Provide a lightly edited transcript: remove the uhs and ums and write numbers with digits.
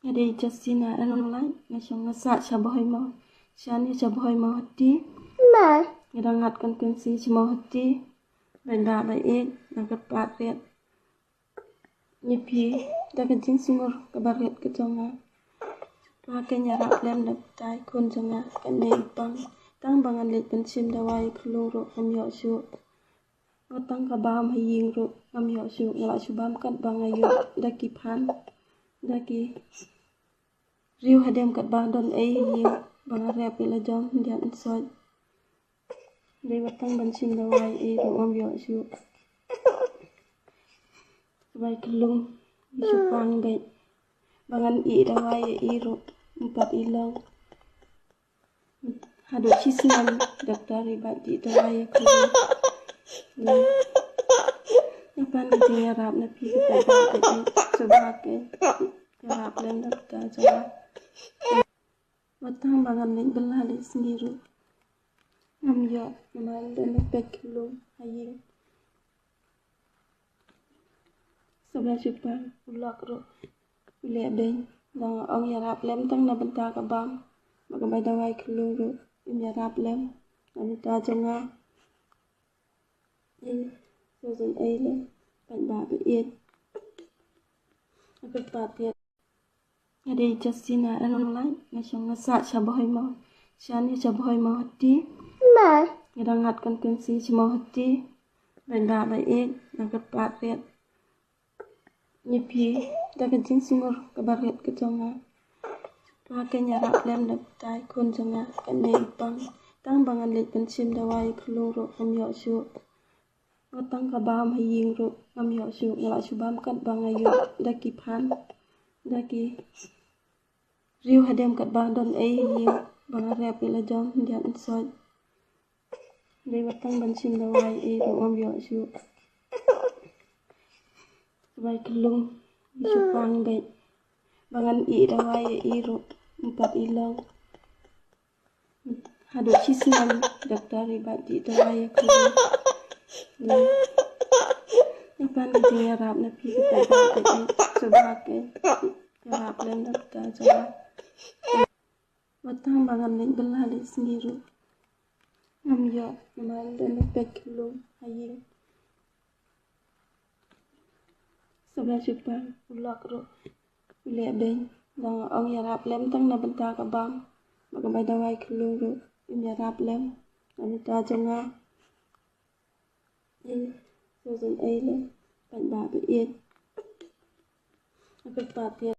Ada Justina online ngasong ngasa sabahoy mo. Siya sabahoy mo hati. Ngirangat kontensi semua hati. Benda baik nakat patriat. Nyepi dapat jing sumur kebarit kejonga. Pakai nyarap lem daptai kun jonga kandai bang. Tang bangan lit pensim dawai keluru amyo su. Ngotang kabam haying ru amyo su ngala subam kat bangayu daki pan. Daki riu hadem kat bang don haying bangarep ila jom dian insoj. Dei watang pensim dawai ru amyo su. Sebaik kelung supang baik. Bangan dawai ru empat ilang. Hadu cisnam daktari badi dawai kelung. Napan kecil rap napi kita dapat sebagai rap lem daftar jawa. Watang bangan ling belah ling sendiri. Amyo namal dan pek kelung haying. Sebelah supang ulak ru uliak beng. Dang ong yarap lem tang na bentar ka bang. Magamay dawai kelung ru yarap lem. Namita jonga. Susun lem. Bạch bị yên. Aku pakai. Ada Justina online ngasong ngasa sabahoy mo. Siya sabahoy mo hati. Ngirangat kontensi semua hati. Benda baik nakat patriat. Nyepi dapat jing sumur kebarit kejonga. Pakai nyarap lem daptai kun jonga kandai bang. Tang bangan lit pensim dawai keluru amyo su. Ngotang kabam haying ru amyo su ngala subam kat bangayu daki pan. Daki riu hadem kat bang don haying bangarep ila jom dian insoj. Dei watang pensim dawai ru amyo su. Sebaik kelung supang baik. Bangan dawai ru empat ilang. Hadu cisnam daktari badi dawai kelung. Napan kecil rap napi kita dapat sebagai rap lem daftar jawa. Watang bangan ling belah ling sendiri. Amyo namal dan pek kelung haying. Sebelah supang ulak ru uliak beng. Dang ong yarap lem tang na bentar ka bang. Magamay dawai kelung ru yarap lem. Namita jonga. Susun lem. Bạch bị yên. Aku pakai.